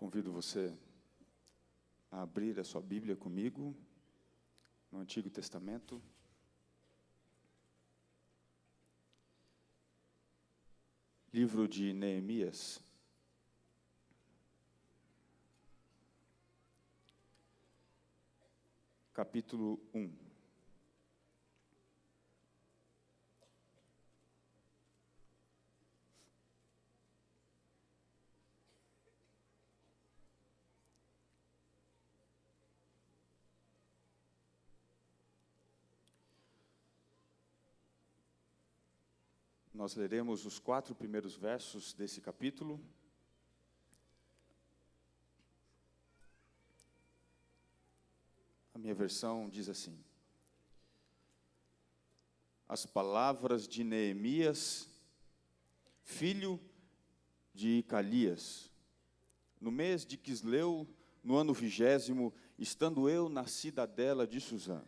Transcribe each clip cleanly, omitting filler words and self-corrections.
Convido você a abrir a sua Bíblia comigo, no Antigo Testamento. Livro de Neemias. Capítulo 1. Nós leremos os 4 primeiros versos desse capítulo. A minha versão diz assim: As palavras de Neemias, filho de Icalias, no mês de Quisleu, no ano 20º, estando eu na cidadela de Suzã,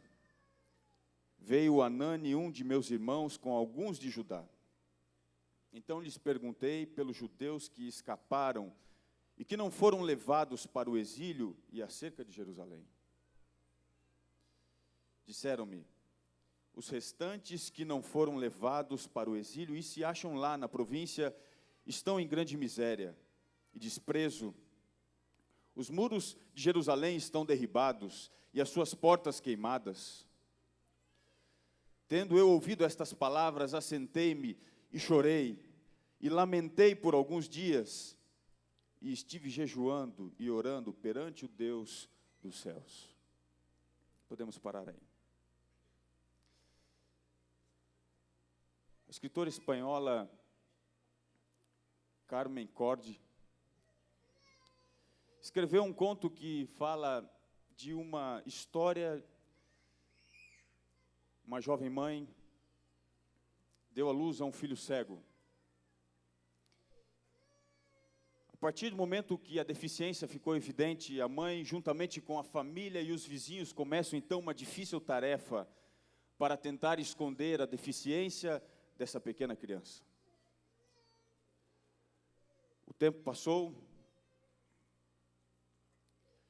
veio Anani, um de meus irmãos, com alguns de Judá. Então lhes perguntei pelos judeus que escaparam e que não foram levados para o exílio e acerca de Jerusalém. Disseram-me: os restantes que não foram levados para o exílio e se acham lá na província estão em grande miséria e desprezo. Os muros de Jerusalém estão derribados e as suas portas queimadas. Tendo eu ouvido estas palavras, assentei-me e chorei, e lamentei por alguns dias, e estive jejuando e orando perante o Deus dos céus. Podemos parar aí. A escritora espanhola Carmen Corde escreveu um conto que fala de uma história. Uma jovem mãe deu à luz a um filho cego. A partir do momento que a deficiência ficou evidente, a mãe, juntamente com a família e os vizinhos, começam então uma difícil tarefa para tentar esconder a deficiência dessa pequena criança. O tempo passou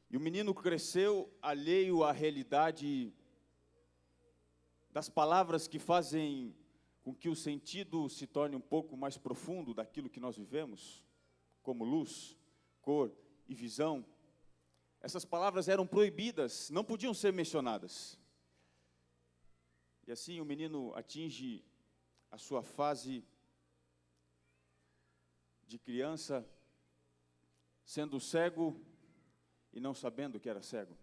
e o menino cresceu alheio à realidade das palavras que fazem com que o sentido se torne um pouco mais profundo daquilo que nós vivemos, como luz, cor e visão. Essas palavras eram proibidas, não podiam ser mencionadas. E assim o menino atinge a sua fase de criança, sendo cego e não sabendo que era cego.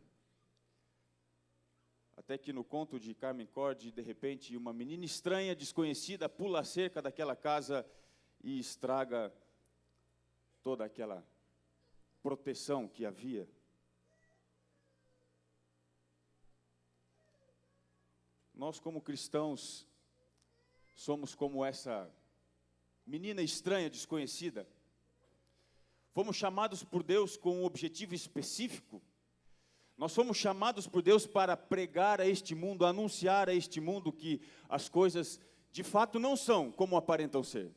Até que no conto de Carmen Corde, de repente, uma menina estranha, desconhecida, pula a cerca daquela casa e estraga toda aquela proteção que havia. Nós, como cristãos, somos como essa menina estranha, desconhecida. Fomos chamados por Deus com um objetivo específico. Nós fomos chamados por Deus para pregar a este mundo, anunciar a este mundo que as coisas de fato não são como aparentam ser.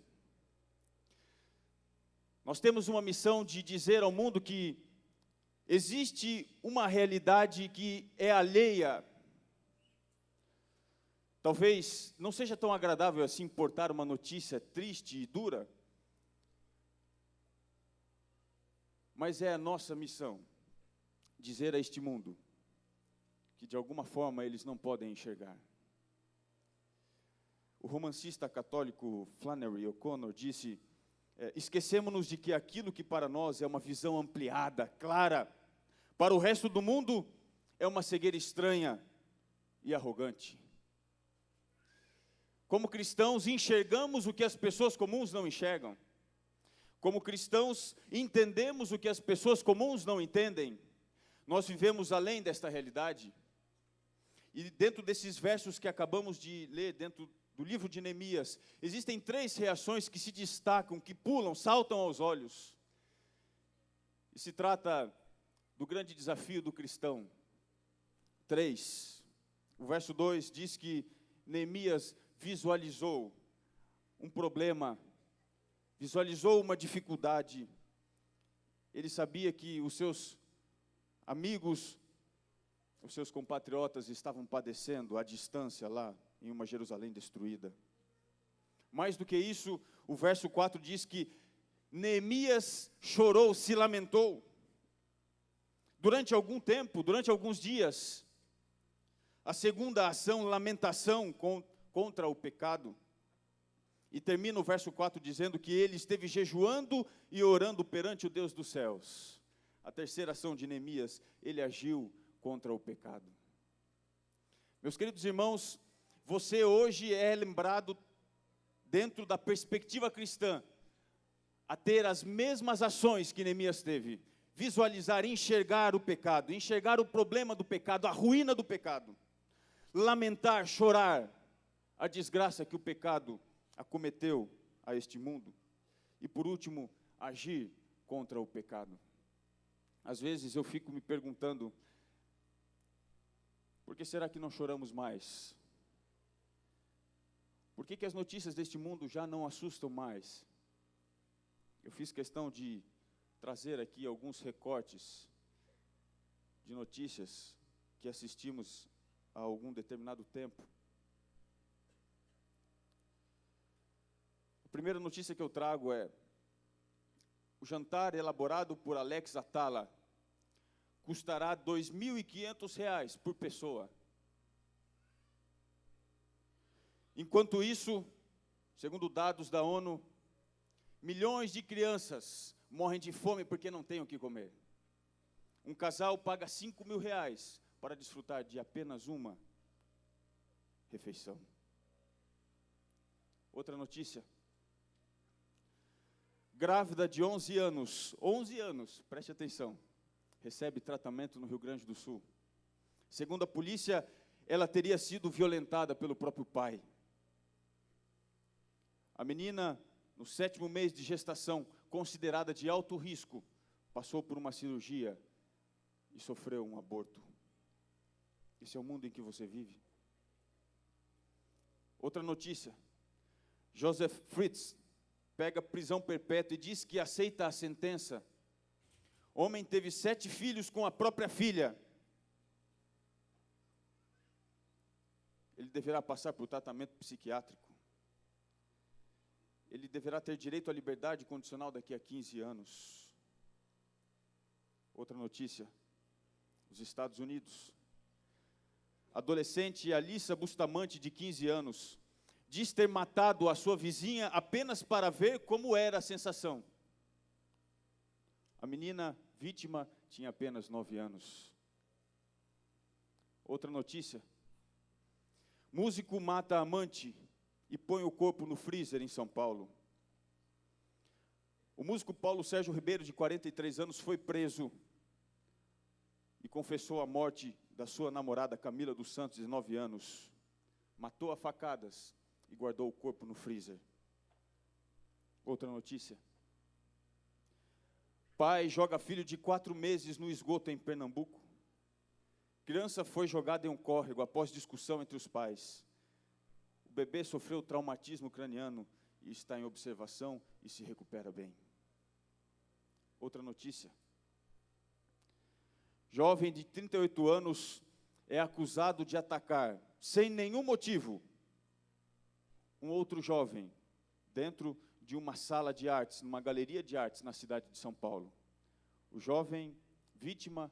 Nós temos uma missão de dizer ao mundo que existe uma realidade que é alheia. Talvez não seja tão agradável assim portar uma notícia triste e dura, mas é a nossa missão dizer a este mundo que de alguma forma eles não podem enxergar. O romancista católico Flannery O'Connor disse: esquecemos-nos de que aquilo que para nós é uma visão ampliada, clara, para o resto do mundo é uma cegueira estranha e arrogante. Como cristãos, enxergamos o que as pessoas comuns não enxergam. Como cristãos, entendemos o que as pessoas comuns não entendem. Nós vivemos além desta realidade. E dentro desses versos que acabamos de ler, dentro do livro de Neemias, existem 3 reações que se destacam, que pulam, saltam aos olhos. E se trata do grande desafio do cristão. 3. O verso 2 diz que Neemias visualizou um problema, visualizou uma dificuldade, Ele sabia que os seus amigos, os seus compatriotas estavam padecendo à distância lá, em uma Jerusalém destruída. Mais do que isso, o verso 4 diz que Neemias chorou, se lamentou. Durante algum tempo, durante alguns dias, a segunda ação, lamentação contra o pecado. E termina o verso 4 dizendo que ele esteve jejuando e orando perante o Deus dos céus. A terceira ação de Neemias, ele agiu contra o pecado. Meus queridos irmãos, você hoje é lembrado, dentro da perspectiva cristã, a ter as mesmas ações que Neemias teve. Visualizar, enxergar o pecado, enxergar o problema do pecado, a ruína do pecado. Lamentar, chorar a desgraça que o pecado acometeu a este mundo. E por último, agir contra o pecado. Às vezes eu fico me perguntando, por que será que não choramos mais? Por que as notícias deste mundo já não assustam mais? Eu fiz questão de trazer aqui alguns recortes de notícias que assistimos há algum determinado tempo. A primeira notícia que eu trago é: o jantar elaborado por Alex Atala custará R$ 2.500 por pessoa. Enquanto isso, segundo dados da ONU, milhões de crianças morrem de fome porque não têm o que comer. Um casal paga R$ 5.000 para desfrutar de apenas uma refeição. Outra notícia. Grávida de 11 anos, preste atenção, recebe tratamento no Rio Grande do Sul. Segundo a polícia, ela teria sido violentada pelo próprio pai. A menina, no 7º mês de gestação, considerada de alto risco, passou por uma cirurgia e sofreu um aborto. Esse é o mundo em que você vive. Outra notícia. Joseph Fritz pega prisão perpétua e diz que aceita a sentença. Homem teve 7 filhos com a própria filha. Ele deverá passar por tratamento psiquiátrico. Ele deverá ter direito à liberdade condicional daqui a 15 anos. Outra notícia. Os Estados Unidos. Adolescente Alissa Bustamante, de 15 anos, diz ter matado a sua vizinha apenas para ver como era a sensação. A menina vítima tinha apenas 9 anos. Outra notícia. Músico mata a amante e põe o corpo no freezer em São Paulo. O músico Paulo Sérgio Ribeiro, de 43 anos, foi preso e confessou a morte da sua namorada Camila dos Santos, de 9 anos. Matou a facadas e guardou o corpo no freezer. Outra notícia. Pai joga filho de 4 meses no esgoto em Pernambuco. Criança foi jogada em um córrego após discussão entre os pais. O bebê sofreu traumatismo craniano e está em observação e se recupera bem. Outra notícia. Jovem de 38 anos é acusado de atacar, sem nenhum motivo, um outro jovem, dentro de uma sala de artes, numa galeria de artes na cidade de São Paulo. O jovem, vítima,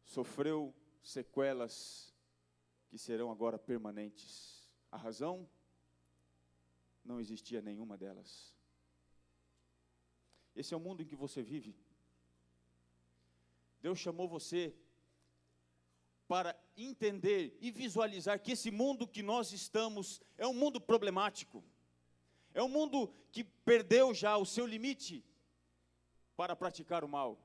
sofreu sequelas que serão agora permanentes. A razão? Não existia nenhuma delas. Esse é o mundo em que você vive. Deus chamou você para entender e visualizar que esse mundo que nós estamos é um mundo problemático. É um mundo que perdeu já o seu limite para praticar o mal.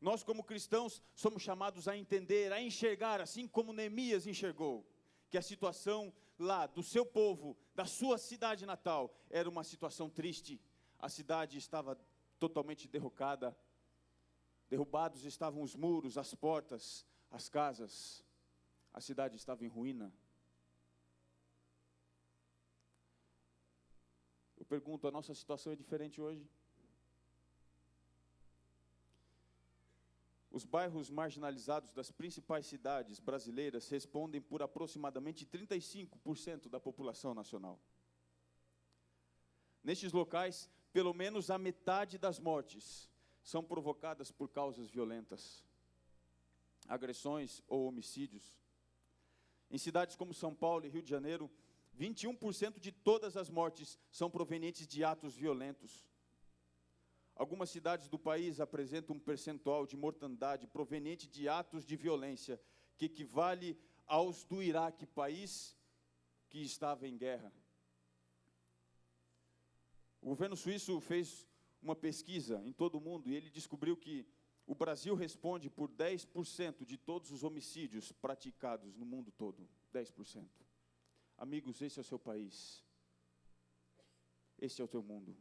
Nós, como cristãos, somos chamados a entender, a enxergar, assim como Neemias enxergou, que a situação lá do seu povo, da sua cidade natal, era uma situação triste. A cidade estava totalmente derrocada, derrubados estavam os muros, as portas, as casas, a cidade estava em ruína. Eu pergunto, a nossa situação é diferente hoje? Os bairros marginalizados das principais cidades brasileiras respondem por aproximadamente 35% da população nacional. Nestes locais, pelo menos a metade das mortes são provocadas por causas violentas, agressões ou homicídios. Em cidades como São Paulo e Rio de Janeiro, 21% de todas as mortes são provenientes de atos violentos. Algumas cidades do país apresentam um percentual de mortandade proveniente de atos de violência que equivale aos do Iraque, país que estava em guerra. O governo suíço fez uma pesquisa em todo o mundo e ele descobriu que o Brasil responde por 10% de todos os homicídios praticados no mundo todo. 10%. Amigos, esse é o seu país. Esse é o teu mundo.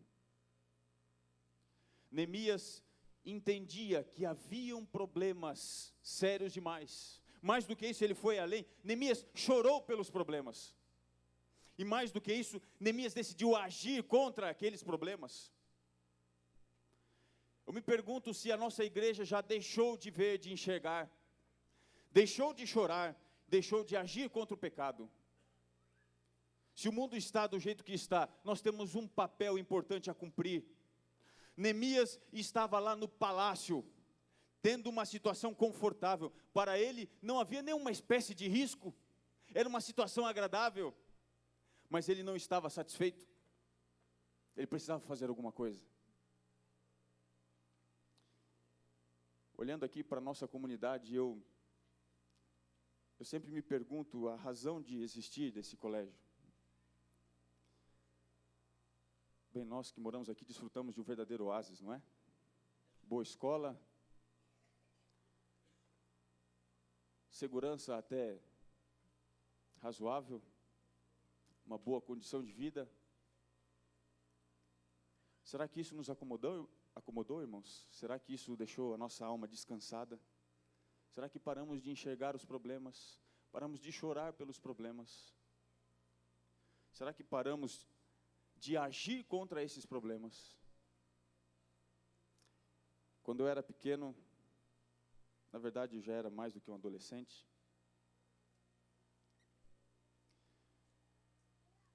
Neemias entendia que haviam problemas sérios demais. Mais do que isso, ele foi além. Neemias chorou pelos problemas. E mais do que isso, Neemias decidiu agir contra aqueles problemas. Eu me pergunto se a nossa igreja já deixou de ver, de enxergar, deixou de chorar, deixou de agir contra o pecado. Se o mundo está do jeito que está, nós temos um papel importante a cumprir. Neemias estava lá no palácio, tendo uma situação confortável. Para ele não havia nenhuma espécie de risco, era uma situação agradável. Mas ele não estava satisfeito, ele precisava fazer alguma coisa. Olhando aqui para a nossa comunidade, eu sempre me pergunto a razão de existir desse colégio. Bem, nós que moramos aqui desfrutamos de um verdadeiro oásis, não é? Boa escola, segurança até razoável, uma boa condição de vida. Será que isso nos acomodou, irmãos? Será que isso deixou a nossa alma descansada? Será que paramos de enxergar os problemas? Paramos de chorar pelos problemas? Será que paramos de agir contra esses problemas? Quando eu era pequeno, na verdade eu já era mais do que um adolescente,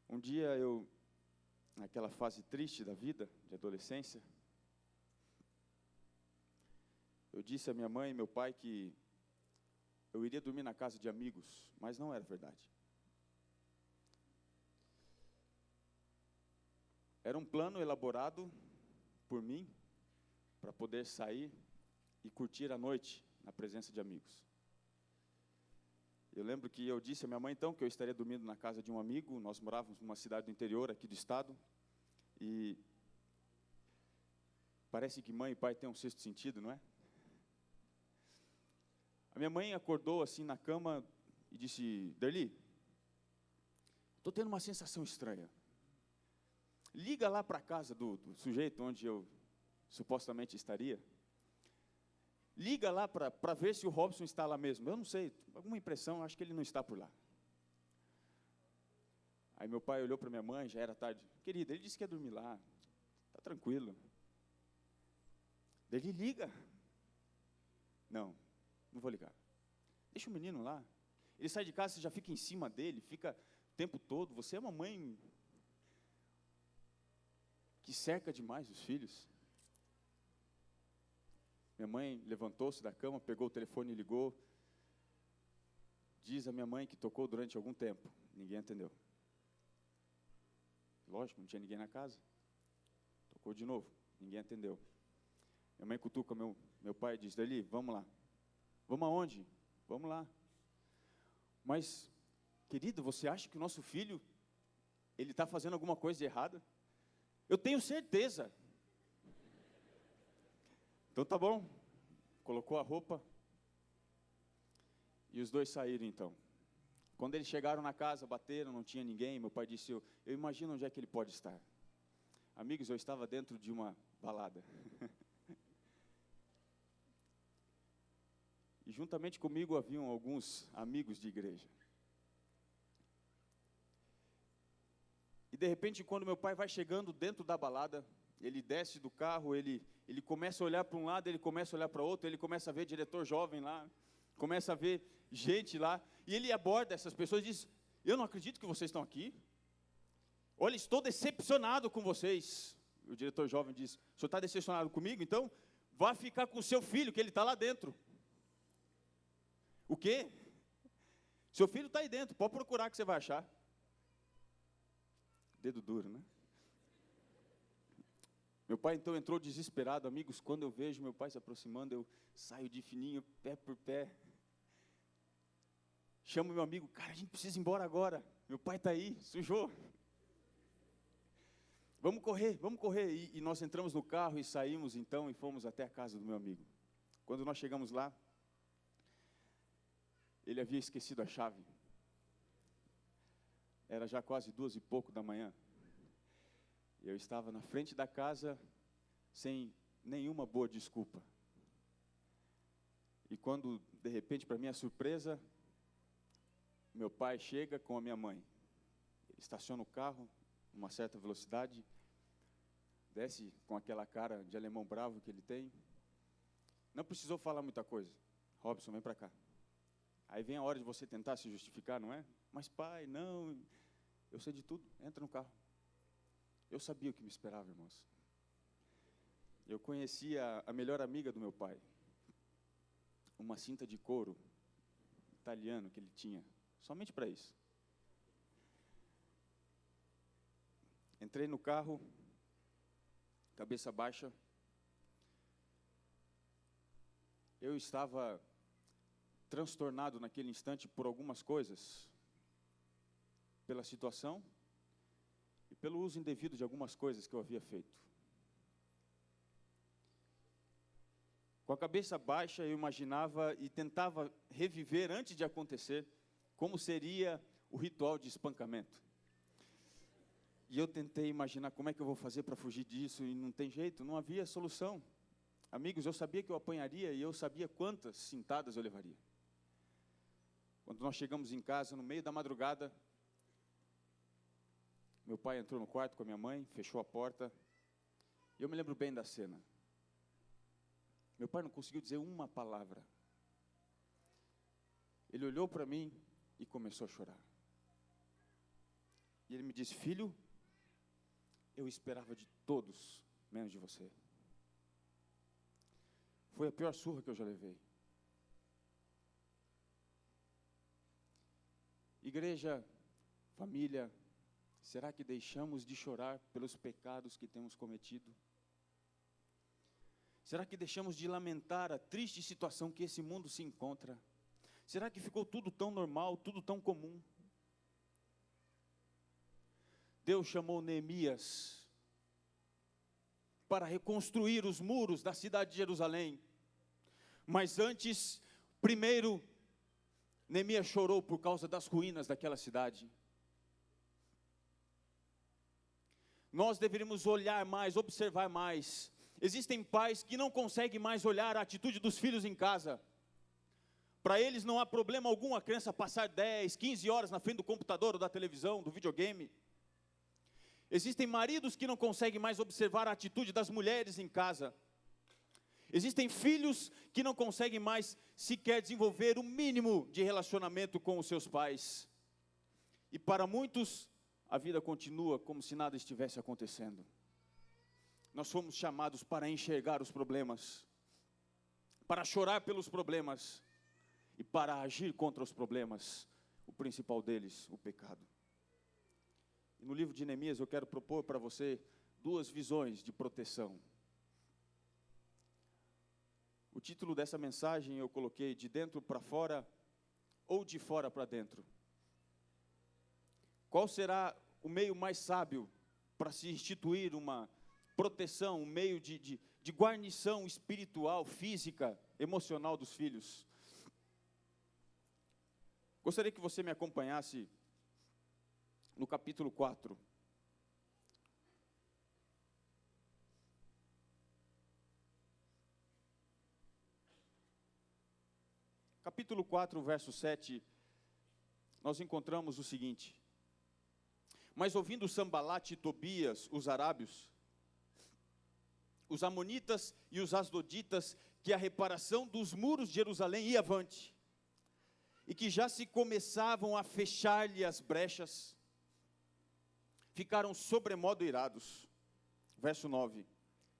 um dia eu, naquela fase triste da vida, de adolescência, eu disse a minha mãe e meu pai que eu iria dormir na casa de amigos, mas não era verdade. Era um plano elaborado por mim, para poder sair e curtir a noite na presença de amigos. Eu lembro que eu disse à minha mãe, então, que eu estaria dormindo na casa de um amigo. Nós morávamos numa cidade do interior, aqui do estado, e parece que mãe e pai têm um sexto sentido, não é? A minha mãe acordou assim na cama e disse, Derli, estou tendo uma sensação estranha. Liga lá para a casa do sujeito onde eu supostamente estaria. Liga lá para ver se o Robson está lá mesmo. Eu não sei, alguma impressão, acho que ele não está por lá. Aí meu pai olhou para minha mãe, já era tarde. Querida, ele disse que ia dormir lá, está tranquilo. Ele liga. Não vou ligar. Deixa o menino lá. Ele sai de casa, você já fica em cima dele, fica o tempo todo. Você é uma mãe que cerca demais os filhos. Minha mãe levantou-se da cama, pegou o telefone e ligou. Diz a minha mãe que tocou durante algum tempo. Ninguém atendeu. Lógico, não tinha ninguém na casa. Tocou de novo. Ninguém atendeu. Minha mãe cutuca meu pai e diz, Dali, vamos lá. Vamos aonde? Vamos lá. Mas, querido, você acha que o nosso filho, ele está fazendo alguma coisa de errada? Eu tenho certeza. Então tá bom, colocou a roupa e os dois saíram então. Quando eles chegaram na casa, bateram, não tinha ninguém, meu pai disse, eu imagino onde é que ele pode estar. Amigos, eu estava dentro de uma balada. E juntamente comigo haviam alguns amigos de igreja. E de repente, quando meu pai vai chegando dentro da balada, ele desce do carro, ele começa a olhar para um lado, ele começa a olhar para outro, ele começa a ver diretor jovem lá, começa a ver gente lá, e ele aborda essas pessoas e diz: eu não acredito que vocês estão aqui. Olha, estou decepcionado com vocês. O diretor jovem diz: o senhor está decepcionado comigo? Então, vá ficar com o seu filho, que ele está lá dentro. O quê? Seu filho está aí dentro, pode procurar que você vai achar. Dedo duro, né? Meu pai então entrou desesperado. Amigos, quando eu vejo meu pai se aproximando, eu saio de fininho, pé por pé. Chamo meu amigo: cara, a gente precisa ir embora agora. Meu pai está aí, sujou. Vamos correr, vamos correr. E nós entramos no carro e saímos então e fomos até a casa do meu amigo. Quando nós chegamos lá, ele havia esquecido a chave. Era já quase 2h pouco da manhã. Eu estava na frente da casa, sem nenhuma boa desculpa. E quando, de repente, para minha surpresa, meu pai chega com a minha mãe. Ele estaciona o carro, uma certa velocidade, desce com aquela cara de alemão bravo que ele tem. Não precisou falar muita coisa. Robson, vem para cá. Aí vem a hora de você tentar se justificar, não é? Mas pai, não, eu sei de tudo, entra no carro. Eu sabia o que me esperava, irmãos. Eu conhecia a melhor amiga do meu pai, uma cinta de couro italiano que ele tinha, somente para isso. Entrei no carro, cabeça baixa. Eu estava transtornado naquele instante por algumas coisas, pela situação e pelo uso indevido de algumas coisas que eu havia feito. Com a cabeça baixa, eu imaginava e tentava reviver, antes de acontecer, como seria o ritual de espancamento. E eu tentei imaginar como é que eu vou fazer para fugir disso, e não tem jeito, não havia solução. Amigos, eu sabia que eu apanharia e eu sabia quantas cintadas eu levaria. Quando nós chegamos em casa, no meio da madrugada, meu pai entrou no quarto com a minha mãe, fechou a porta, e eu me lembro bem da cena. Meu pai não conseguiu dizer uma palavra. Ele olhou para mim e começou a chorar. E ele me disse: filho, eu esperava de todos, menos de você. Foi a pior surra que eu já levei. Igreja, família, será que deixamos de chorar pelos pecados que temos cometido? Será que deixamos de lamentar a triste situação que esse mundo se encontra? Será que ficou tudo tão normal, tudo tão comum? Deus chamou Neemias para reconstruir os muros da cidade de Jerusalém. Mas antes, primeiro, Neemias chorou por causa das ruínas daquela cidade. Nós deveríamos olhar mais, observar mais. Existem pais que não conseguem mais olhar a atitude dos filhos em casa. Para eles não há problema algum a criança passar 10, 15 horas na frente do computador ou da televisão, do videogame. Existem maridos que não conseguem mais observar a atitude das mulheres em casa. Existem filhos que não conseguem mais sequer desenvolver o mínimo de relacionamento com os seus pais. E para muitos, a vida continua como se nada estivesse acontecendo. Nós fomos chamados para enxergar os problemas, para chorar pelos problemas e para agir contra os problemas, o principal deles, o pecado. E no livro de Neemias eu quero propor para você 2 visões de proteção. O título dessa mensagem eu coloquei: de dentro para fora ou de fora para dentro. Qual será o meio mais sábio para se instituir uma proteção, um meio de guarnição espiritual, física, emocional dos filhos? Gostaria que você me acompanhasse no capítulo 4. Capítulo 4, verso 7, nós encontramos o seguinte: mas ouvindo Sambalate e Tobias, os arábios, os amonitas e os asdoditas, que a reparação dos muros de Jerusalém ia avante, e que já se começavam a fechar-lhe as brechas, ficaram sobremodo irados. Verso 9,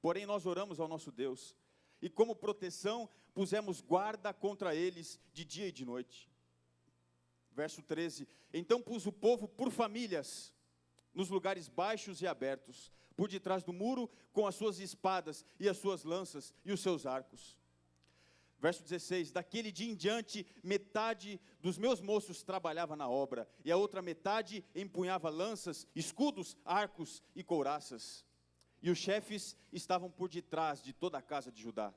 porém nós oramos ao nosso Deus, e como proteção pusemos guarda contra eles de dia e de noite. Verso 13, então pus o povo por famílias, nos lugares baixos e abertos, por detrás do muro, com as suas espadas, e as suas lanças, e os seus arcos. Verso 16, daquele dia em diante, metade dos meus moços trabalhava na obra, e a outra metade empunhava lanças, escudos, arcos e couraças. E os chefes estavam por detrás de toda a casa de Judá.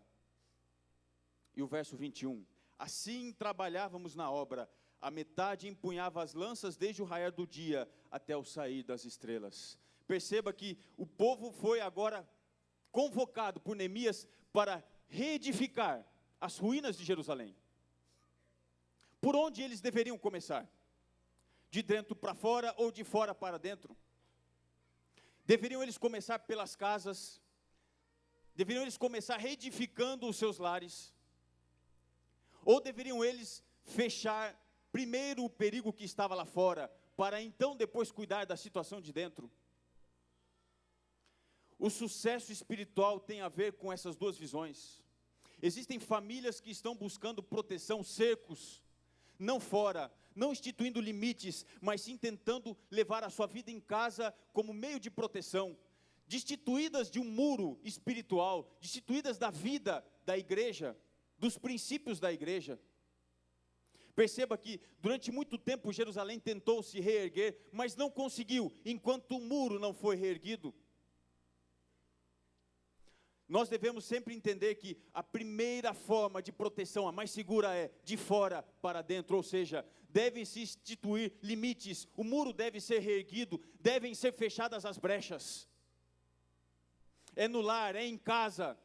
E o verso 21, assim trabalhávamos na obra, a metade empunhava as lanças desde o raiar do dia até o sair das estrelas. Perceba que o povo foi agora convocado por Neemias para reedificar as ruínas de Jerusalém. Por onde eles deveriam começar? De dentro para fora ou de fora para dentro? Deveriam eles começar pelas casas? Deveriam eles começar reedificando os seus lares? Ou deveriam eles fechar primeiro o perigo que estava lá fora, para então depois cuidar da situação de dentro? O sucesso espiritual tem a ver com essas duas visões. Existem famílias que estão buscando proteção, cercos, não fora, não instituindo limites, mas sim tentando levar a sua vida em casa como meio de proteção, destituídas de um muro espiritual, destituídas da vida da igreja, dos princípios da igreja. Perceba que durante muito tempo Jerusalém tentou se reerguer, mas não conseguiu, enquanto o muro não foi reerguido. Nós devemos sempre entender que a primeira forma de proteção, a mais segura, é de fora para dentro, ou seja, devem se instituir limites, o muro deve ser reerguido, devem ser fechadas as brechas. É no lar, é em casa.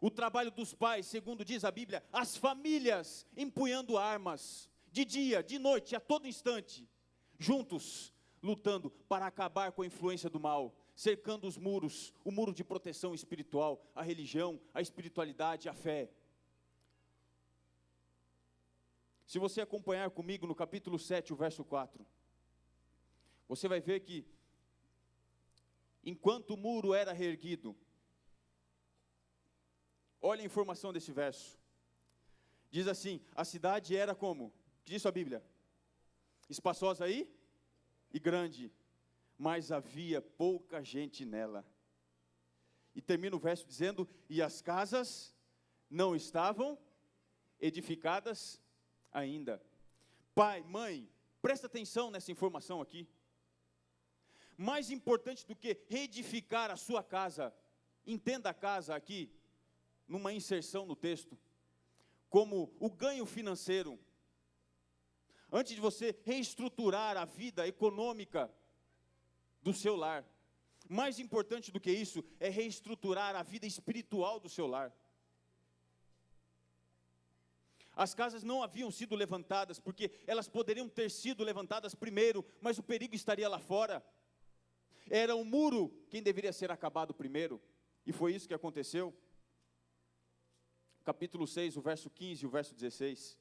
O trabalho dos pais, segundo diz a Bíblia, as famílias empunhando armas, de dia, de noite, a todo instante, juntos, lutando para acabar com a influência do mal, cercando os muros, o muro de proteção espiritual, a religião, a espiritualidade, a fé. Se você acompanhar comigo no capítulo 7, o verso 4, você vai ver que, enquanto o muro era reerguido, olha a informação desse verso, diz assim, a cidade era como? Diz a Bíblia, espaçosa aí e grande, mas havia pouca gente nela. E termina o verso dizendo, e as casas não estavam edificadas ainda. Pai, mãe, presta atenção nessa informação aqui. Mais importante do que reedificar a sua casa, entenda a casa aqui, numa inserção no texto, como o ganho financeiro. Antes de você reestruturar a vida econômica do seu lar, mais importante do que isso, é reestruturar a vida espiritual do seu lar. As casas não haviam sido levantadas, porque elas poderiam ter sido levantadas primeiro, mas o perigo estaria lá fora. Era o muro quem deveria ser acabado primeiro, e foi isso que aconteceu. Capítulo 6, o verso 15 e o verso 16.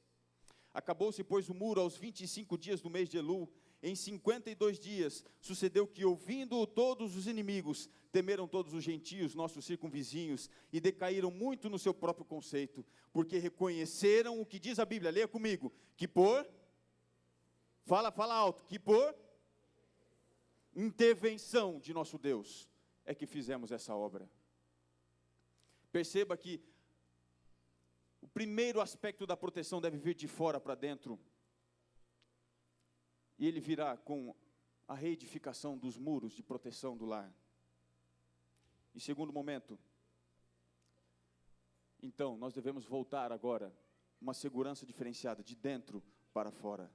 Acabou-se, pois, o muro aos 25 dias do mês de Elul. Em 52 dias, sucedeu que, ouvindo todos os inimigos, temeram todos os gentios, nossos circunvizinhos, e decaíram muito no seu próprio conceito, porque reconheceram o que diz a Bíblia, leia comigo, que fala alto, que por intervenção de nosso Deus, é que fizemos essa obra. Perceba que o primeiro aspecto da proteção deve vir de fora para dentro, e ele virá com a reedificação dos muros de proteção do lar. Em segundo momento, então, nós devemos voltar agora, uma segurança diferenciada, de dentro para fora.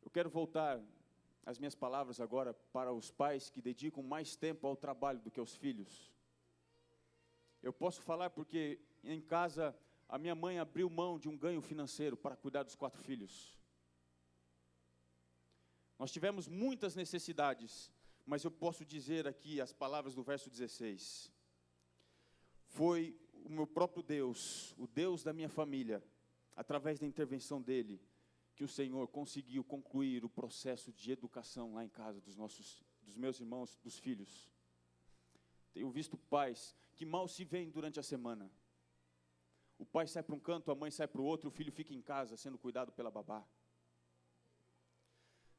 Eu quero voltar as minhas palavras agora para os pais que dedicam mais tempo ao trabalho do que aos filhos. Eu posso falar porque em casa a minha mãe abriu mão de um ganho financeiro para cuidar dos 4 filhos. Nós tivemos muitas necessidades, mas eu posso dizer aqui as palavras do verso 16. Foi o meu próprio Deus, o Deus da minha família, através da intervenção dele, que o Senhor conseguiu concluir o processo de educação lá em casa dos meus irmãos, dos filhos. Tenho visto pais que mal se veem durante a semana. O pai sai para um canto, a mãe sai para o outro, o filho fica em casa sendo cuidado pela babá.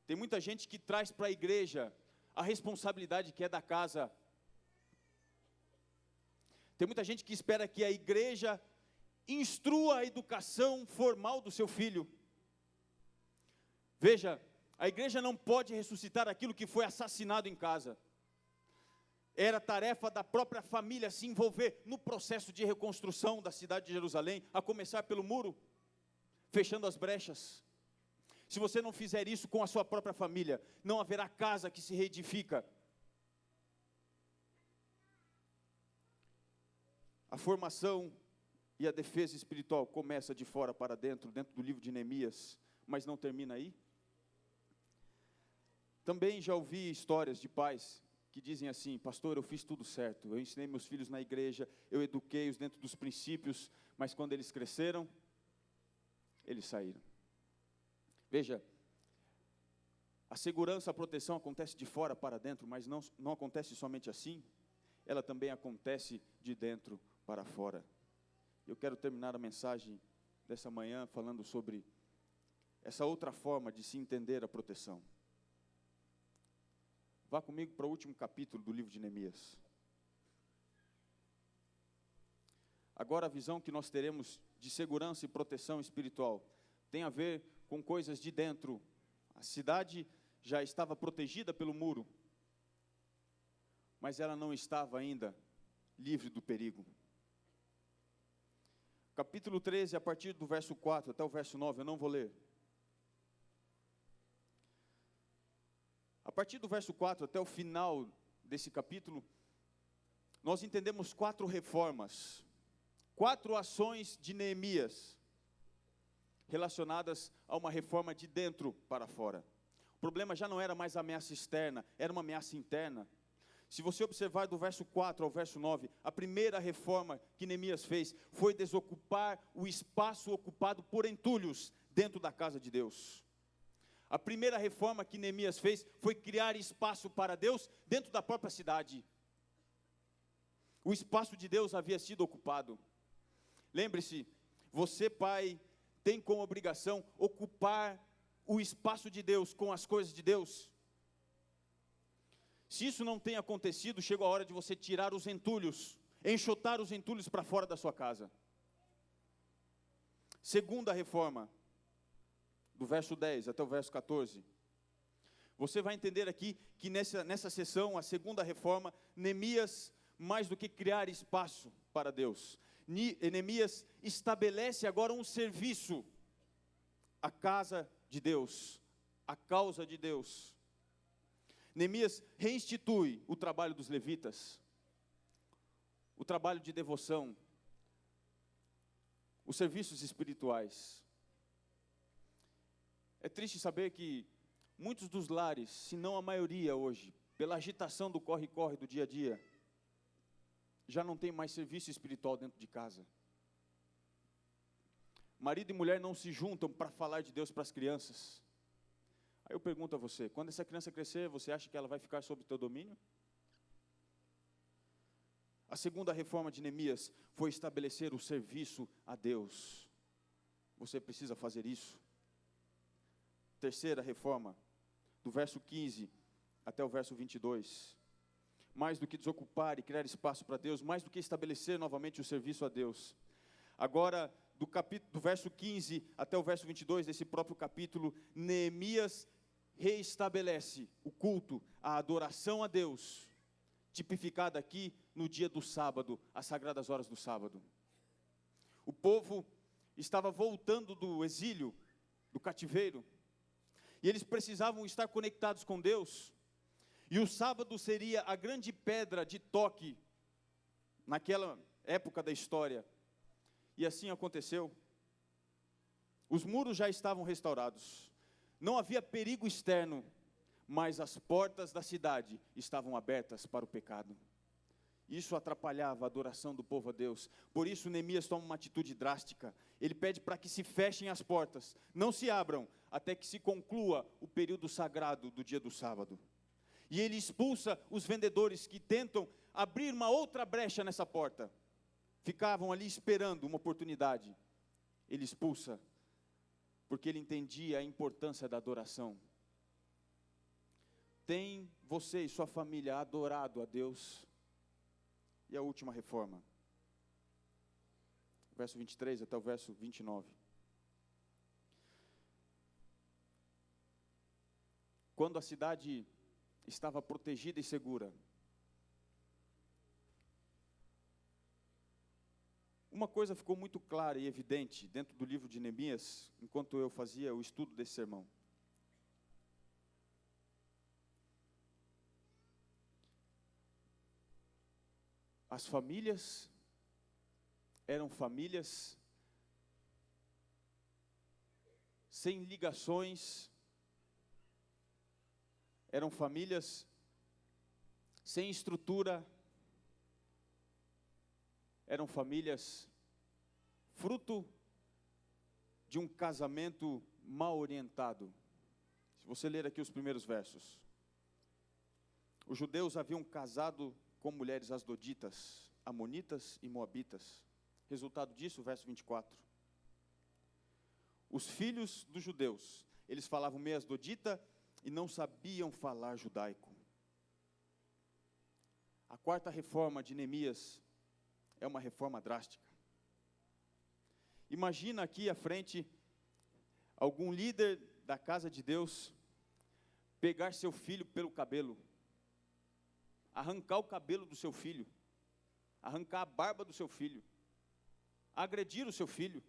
Tem muita gente que traz para a igreja a responsabilidade que é da casa. Tem muita gente que espera que a igreja instrua a educação formal do seu filho. Veja, a igreja não pode ressuscitar aquilo que foi assassinado em casa. Era tarefa da própria família se envolver no processo de reconstrução da cidade de Jerusalém, a começar pelo muro, fechando as brechas. Se você não fizer isso com a sua própria família, não haverá casa que se reedifica. A formação e a defesa espiritual começa de fora para dentro do livro de Neemias, mas não termina aí. Também já ouvi histórias de pais que dizem assim: pastor, eu fiz tudo certo, eu ensinei meus filhos na igreja, eu eduquei-os dentro dos princípios, mas quando eles cresceram, eles saíram. Veja, a segurança, a proteção acontece de fora para dentro, mas não acontece somente assim, ela também acontece de dentro para fora. Eu quero terminar a mensagem dessa manhã falando sobre essa outra forma de se entender a proteção. Vá comigo para o último capítulo do livro de Neemias. Agora a visão que nós teremos de segurança e proteção espiritual tem a ver com coisas de dentro. A cidade já estava protegida pelo muro, mas ela não estava ainda livre do perigo. Capítulo 13, a partir do verso 4 até o verso 9, eu não vou ler. A partir do verso 4 até o final desse capítulo, nós entendemos 4 reformas, 4 ações de Neemias, relacionadas a uma reforma de dentro para fora. O problema já não era mais ameaça externa, era uma ameaça interna. Se você observar do verso 4 ao verso 9, a primeira reforma que Neemias fez foi desocupar o espaço ocupado por entulhos dentro da casa de Deus. A primeira reforma que Neemias fez foi criar espaço para Deus dentro da própria cidade. O espaço de Deus havia sido ocupado. Lembre-se, você, pai, tem como obrigação ocupar o espaço de Deus com as coisas de Deus. Se isso não tem acontecido, chegou a hora de você tirar os entulhos, enxotar os entulhos para fora da sua casa. Segunda reforma, do verso 10 até o verso 14. Você vai entender aqui que nessa sessão, a segunda reforma, Neemias, mais do que criar espaço para Deus, Neemias estabelece agora um serviço, a casa de Deus, a causa de Deus. Neemias reinstitui o trabalho dos levitas, o trabalho de devoção, os serviços espirituais. É triste saber que muitos dos lares, se não a maioria hoje, pela agitação do corre-corre do dia a dia, já não tem mais serviço espiritual dentro de casa. Marido e mulher não se juntam para falar de Deus para as crianças. Aí eu pergunto a você, quando essa criança crescer, você acha que ela vai ficar sob teu domínio? A segunda reforma de Neemias foi estabelecer o serviço a Deus. Você precisa fazer isso. Terceira reforma, do verso 15 até o verso 22. Mais do que desocupar e criar espaço para Deus, mais do que estabelecer novamente o serviço a Deus. Agora, do verso 15 até o verso 22 desse próprio capítulo, Neemias reestabelece o culto, a adoração a Deus, tipificada aqui no dia do sábado, as sagradas horas do sábado. O povo estava voltando do exílio, do cativeiro, e eles precisavam estar conectados com Deus, e o sábado seria a grande pedra de toque, naquela época da história, e assim aconteceu. Os muros já estavam restaurados, não havia perigo externo, mas as portas da cidade estavam abertas para o pecado. Isso atrapalhava a adoração do povo a Deus. Por isso Neemias toma uma atitude drástica. Ele pede para que se fechem as portas, não se abram, até que se conclua o período sagrado do dia do sábado. E ele expulsa os vendedores que tentam abrir uma outra brecha nessa porta. Ficavam ali esperando uma oportunidade. Ele expulsa, porque ele entendia a importância da adoração. Tem você e sua família adorado a Deus? E a última reforma, verso 23 até o verso 29. Quando a cidade estava protegida e segura, uma coisa ficou muito clara e evidente dentro do livro de Neemias, enquanto eu fazia o estudo desse sermão. As famílias eram famílias sem ligações, eram famílias sem estrutura, eram famílias fruto de um casamento mal orientado. Se você ler aqui os primeiros versos, os judeus haviam casado com mulheres asdoditas, amonitas e moabitas. Resultado disso, verso 24. Os filhos dos judeus, eles falavam meio asdodita e não sabiam falar judaico. A quarta reforma de Neemias é uma reforma drástica. Imagina aqui à frente algum líder da casa de Deus pegar seu filho pelo cabelo, arrancar o cabelo do seu filho, arrancar a barba do seu filho, agredir o seu filho.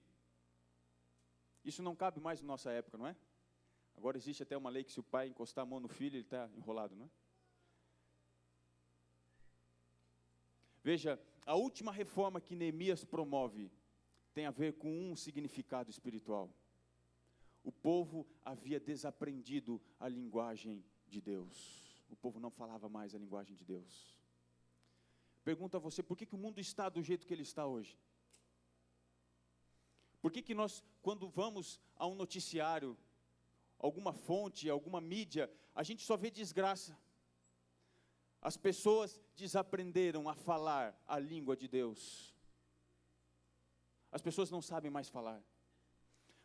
Isso não cabe mais na nossa época, não é? Agora existe até uma lei que se o pai encostar a mão no filho, ele está enrolado, não é? Veja, a última reforma que Neemias promove tem a ver com um significado espiritual. O povo havia desaprendido a linguagem de Deus. O povo não falava mais a linguagem de Deus. Pergunto a você, por que o mundo está do jeito que ele está hoje? Por que nós, quando vamos a um noticiário, alguma fonte, alguma mídia, a gente só vê desgraça? As pessoas desaprenderam a falar a língua de Deus. As pessoas não sabem mais falar.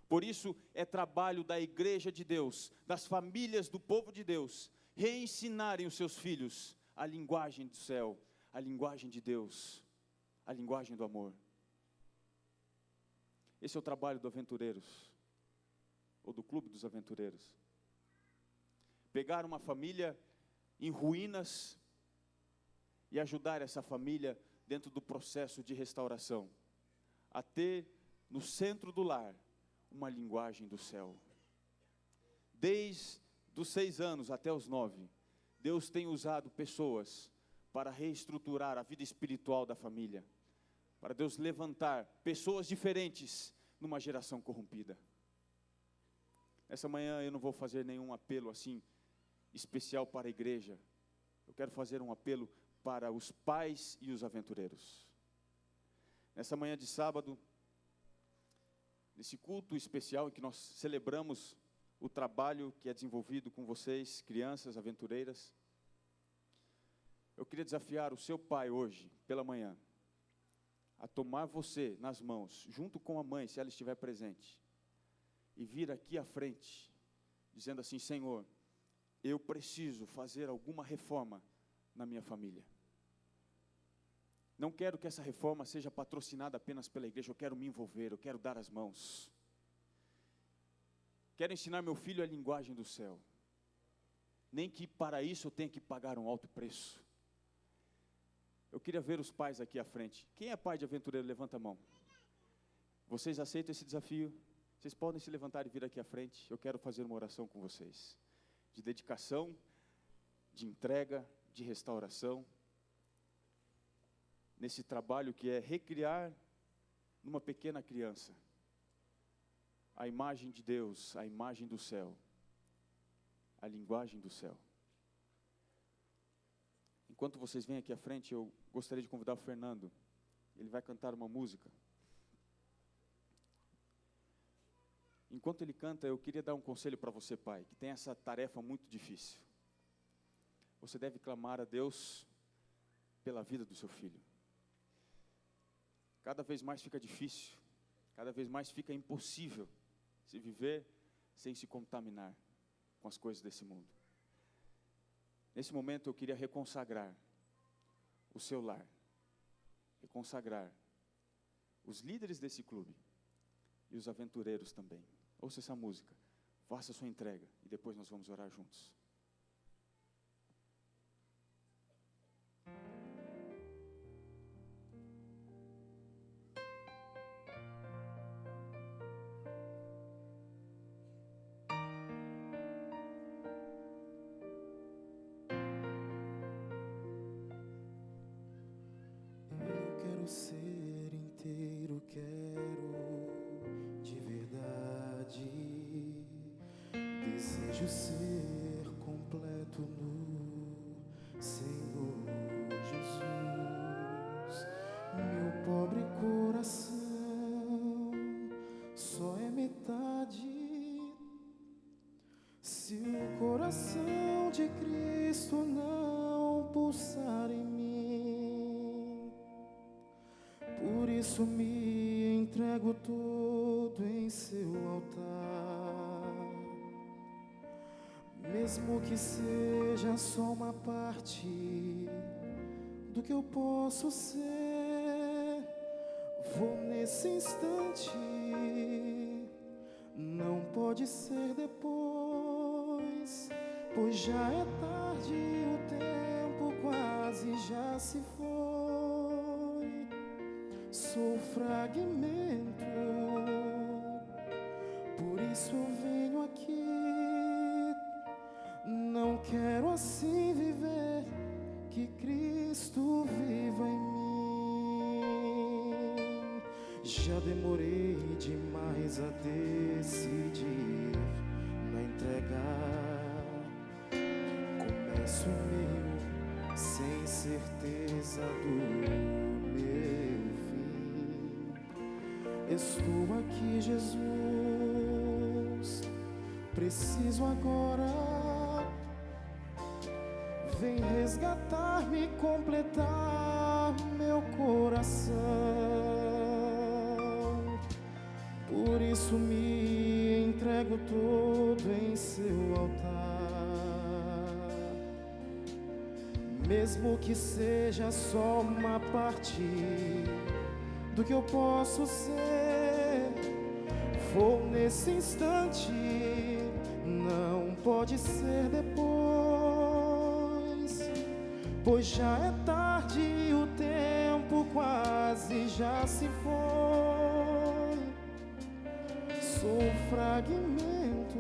Por isso é trabalho da igreja de Deus, das famílias do povo de Deus, reensinarem os seus filhos a linguagem do céu, a linguagem de Deus, a linguagem do amor. Esse é o trabalho do Aventureiros, ou do Clube dos Aventureiros. Pegar uma família em ruínas e ajudar essa família dentro do processo de restauração, a ter no centro do lar uma linguagem do céu. Desde dos 6 anos até os 9, Deus tem usado pessoas para reestruturar a vida espiritual da família, para Deus levantar pessoas diferentes numa geração corrompida. Essa manhã eu não vou fazer nenhum apelo assim especial para a igreja. Eu quero fazer um apelo para os pais e os aventureiros. Nessa manhã de sábado, nesse culto especial em que nós celebramos o trabalho que é desenvolvido com vocês, crianças aventureiras, eu queria desafiar o seu pai hoje, pela manhã, a tomar você nas mãos, junto com a mãe, se ela estiver presente, e vir aqui à frente, dizendo assim: Senhor, eu preciso fazer alguma reforma na minha família. Não quero que essa reforma seja patrocinada apenas pela igreja, eu quero me envolver, eu quero dar as mãos. Quero ensinar meu filho a linguagem do céu. Nem que para isso eu tenha que pagar um alto preço. Eu queria ver os pais aqui à frente. Quem é pai de aventureiro? Levanta a mão. Vocês aceitam esse desafio? Vocês podem se levantar e vir aqui à frente. Eu quero fazer uma oração com vocês. De dedicação, de entrega, de restauração. Nesse trabalho que é recriar numa pequena criança a imagem de Deus, a imagem do céu, a linguagem do céu. Enquanto vocês vêm aqui à frente, eu gostaria de convidar o Fernando. Ele vai cantar uma música. Enquanto ele canta, eu queria dar um conselho para você, pai, que tem essa tarefa muito difícil. Você deve clamar a Deus pela vida do seu filho. Cada vez mais fica difícil, cada vez mais fica impossível se viver sem se contaminar com as coisas desse mundo. Nesse momento eu queria reconsagrar o seu lar, reconsagrar os líderes desse clube e os aventureiros também. Ouça essa música, faça a sua entrega e depois nós vamos orar juntos. Eu quero ser inteiro, quero de verdade. Desejo ser completo no Senhor Jesus. Meu pobre coração só é metade. Se o coração de Cristo não pulsar em mim, por isso me entrego todo em seu altar. Mesmo que seja só uma parte do que eu posso ser, vou nesse instante, não pode ser depois, pois já é tarde, o tempo quase já se foi. Sou fragmento, por isso eu venho aqui. Não quero assim viver, que Cristo viva em mim. Já demorei demais a decidir, na entregar. Começo o meu sem certeza do meu fim. Estou aqui, Jesus, preciso agora. Vem resgatar-me, completar meu coração. Por isso me entrego todo em seu altar. Mesmo que seja só uma parte do que eu posso ser, vou nesse instante, não pode ser depois, pois já é tarde, o tempo quase já se foi. Sou fragmento,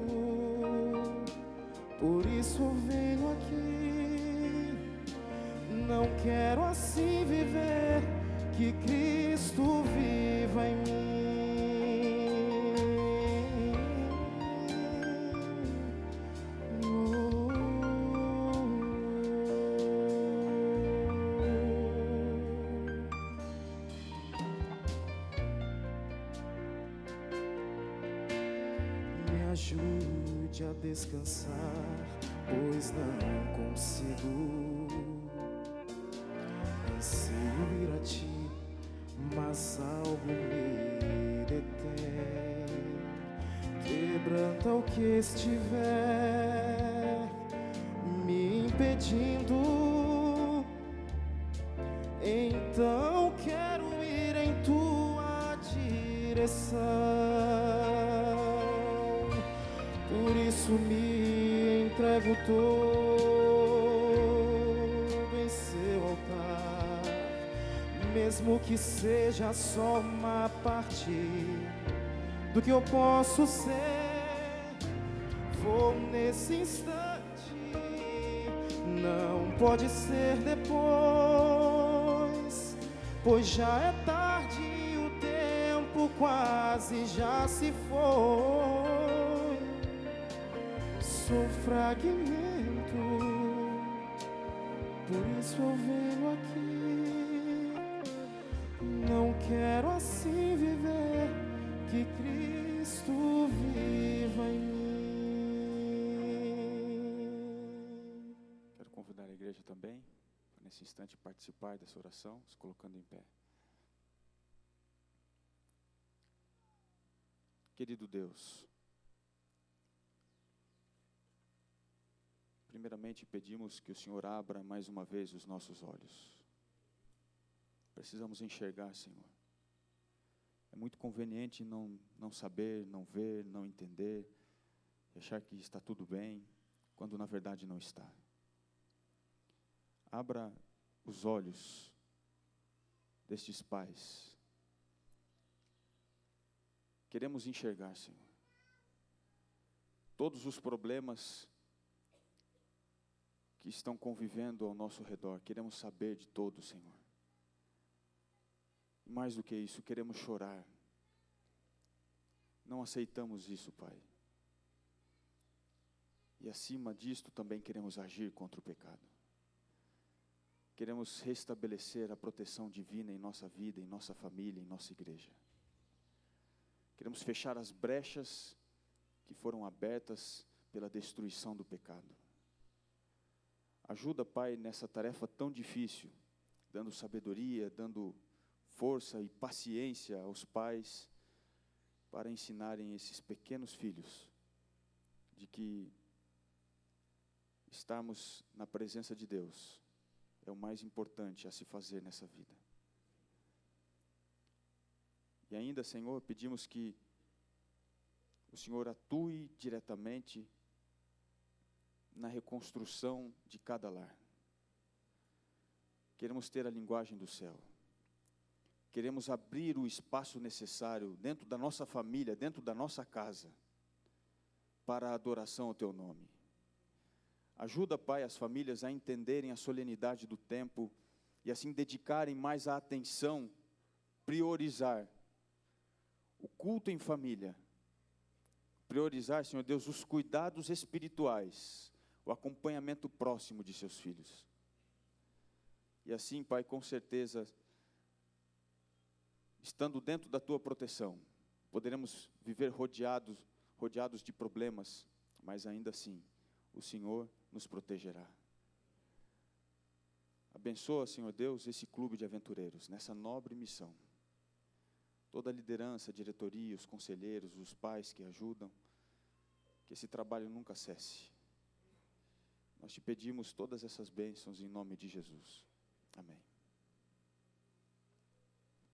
por isso eu venho aqui. Não quero assim viver, que Cristo viva em mim. Me ajude a descansar, pois não consigo. Anseio ir a ti, mas algo me detém. Quebranta o que estiver me impedindo. Então quero ir em tua direção. Por isso me entrego todo em seu altar. Mesmo que seja só uma parte do que eu posso ser, vou nesse instante, não pode ser depois, pois já é tarde, o tempo quase já se foi. Sou fragmento, Por isso eu venho aqui. Não quero assim viver, que Cristo viva em mim. Quero convidar a igreja também, para nesse instante participar dessa oração, se colocando em pé. Querido Deus, primeiramente pedimos que o Senhor abra mais uma vez os nossos olhos. Precisamos enxergar, Senhor. É muito conveniente não saber, não ver, não entender, e achar que está tudo bem, quando na verdade não está. Abra os olhos destes pais. Queremos enxergar, Senhor, todos os problemas que estão convivendo ao nosso redor. Queremos saber de todos, Senhor. Mais do que isso, queremos chorar. Não aceitamos isso, Pai. E acima disto também queremos agir contra o pecado. Queremos restabelecer a proteção divina em nossa vida, em nossa família, em nossa igreja. Queremos fechar as brechas que foram abertas pela destruição do pecado. Ajuda, Pai, nessa tarefa tão difícil, dando sabedoria, dando força e paciência aos pais para ensinarem esses pequenos filhos de que estarmos na presença de Deus é o mais importante a se fazer nessa vida. E ainda, Senhor, pedimos que o Senhor atue diretamente na reconstrução de cada lar. Queremos ter a linguagem do céu. Queremos abrir o espaço necessário dentro da nossa família, dentro da nossa casa, para a adoração ao Teu nome. Ajuda, Pai, as famílias a entenderem a solenidade do tempo e assim dedicarem mais a atenção, priorizar o culto em família, priorizar, Senhor Deus, os cuidados espirituais, o acompanhamento próximo de seus filhos. E assim, Pai, com certeza, estando dentro da Tua proteção, poderemos viver rodeados de problemas, mas ainda assim, o Senhor nos protegerá. Abençoa, Senhor Deus, esse clube de aventureiros, nessa nobre missão. Toda a liderança, a diretoria, os conselheiros, os pais que ajudam, que esse trabalho nunca cesse. Nós te pedimos todas essas bênçãos em nome de Jesus. Amém.